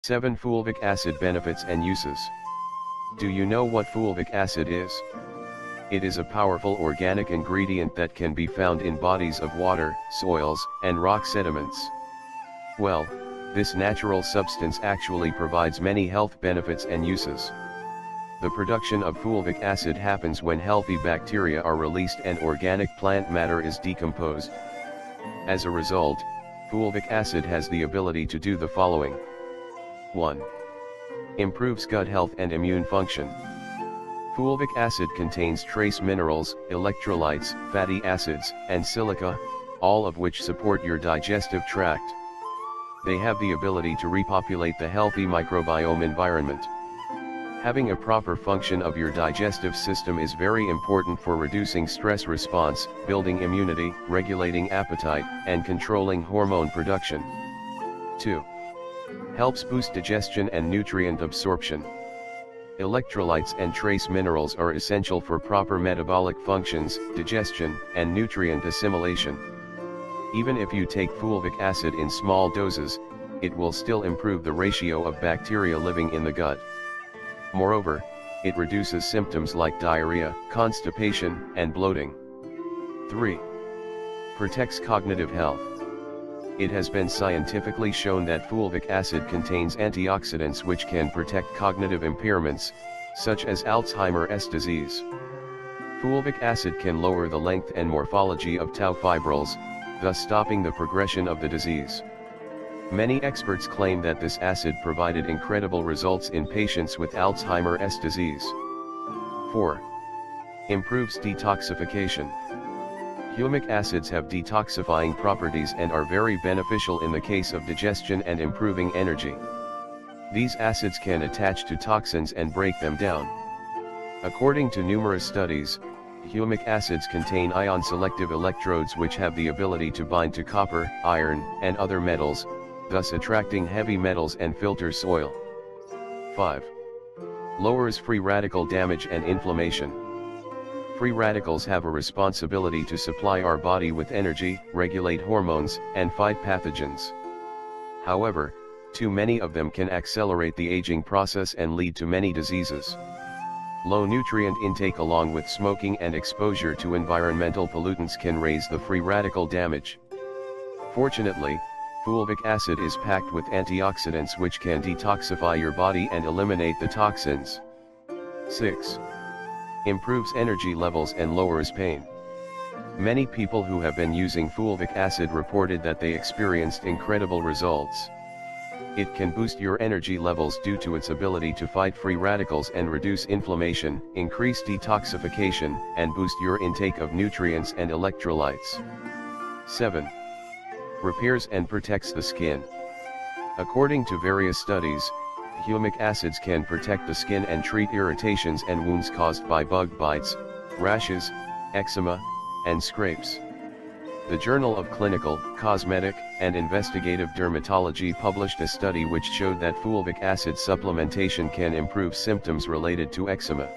Seven Fulvic acid benefits and uses. Do you know what fulvic acid is? It is a powerful organic ingredient that can be found in bodies of water, soils, and rock sediments. Well, this natural substance actually provides many health benefits and uses. The production of fulvic acid happens when healthy bacteria are released and organic plant matter is decomposed. As a result, fulvic acid has the ability to do the following. 1. Improves gut health and immune function. Fulvic acid contains trace minerals, electrolytes, fatty acids, and silica, all of which support your digestive tract. They have the ability to repopulate the healthy microbiome environment. Having a proper function of your digestive system is very important for reducing stress response, building immunity, regulating appetite, and controlling hormone production. 2. Helps boost digestion and nutrient absorption. Electrolytes and trace minerals are essential for proper metabolic functions, digestion, and nutrient assimilation. Even if you take fulvic acid in small doses, it will still improve the ratio of bacteria living in the gut. Moreover, it reduces symptoms like diarrhea, constipation, and bloating. 3. Protects cognitive health. It has been scientifically shown that fulvic acid contains antioxidants which can protect cognitive impairments, such as Alzheimer's disease. Fulvic acid can lower the length and morphology of tau fibrils, thus stopping the progression of the disease. Many experts claim that this acid provided incredible results in patients with Alzheimer's disease. 4. Improves detoxification. Humic acids have detoxifying properties and are very beneficial in the case of digestion and improving energy. These acids can attach to toxins and break them down. According to numerous studies, humic acids contain ion-selective electrodes which have the ability to bind to copper, iron, and other metals, thus attracting heavy metals and filter soil. 5. Lowers free radical damage and inflammation. Free radicals have a responsibility to supply our body with energy, regulate hormones, and fight pathogens. However, too many of them can accelerate the aging process and lead to many diseases. Low nutrient intake along with smoking and exposure to environmental pollutants can raise the free radical damage. Fortunately, fulvic acid is packed with antioxidants which can detoxify your body and eliminate the toxins. 6. Improves energy levels and lowers pain. Many people who have been using fulvic acid reported that they experienced incredible results. It can boost your energy levels due to its ability to fight free radicals and reduce inflammation, increase detoxification, and boost your intake of nutrients and electrolytes. 7. Repairs and protects the skin. According to various studies, humic acids can protect the skin and treat irritations and wounds caused by bug bites, rashes, eczema, and scrapes. The Journal of Clinical, Cosmetic, and Investigative Dermatology published a study which showed that fulvic acid supplementation can improve symptoms related to eczema.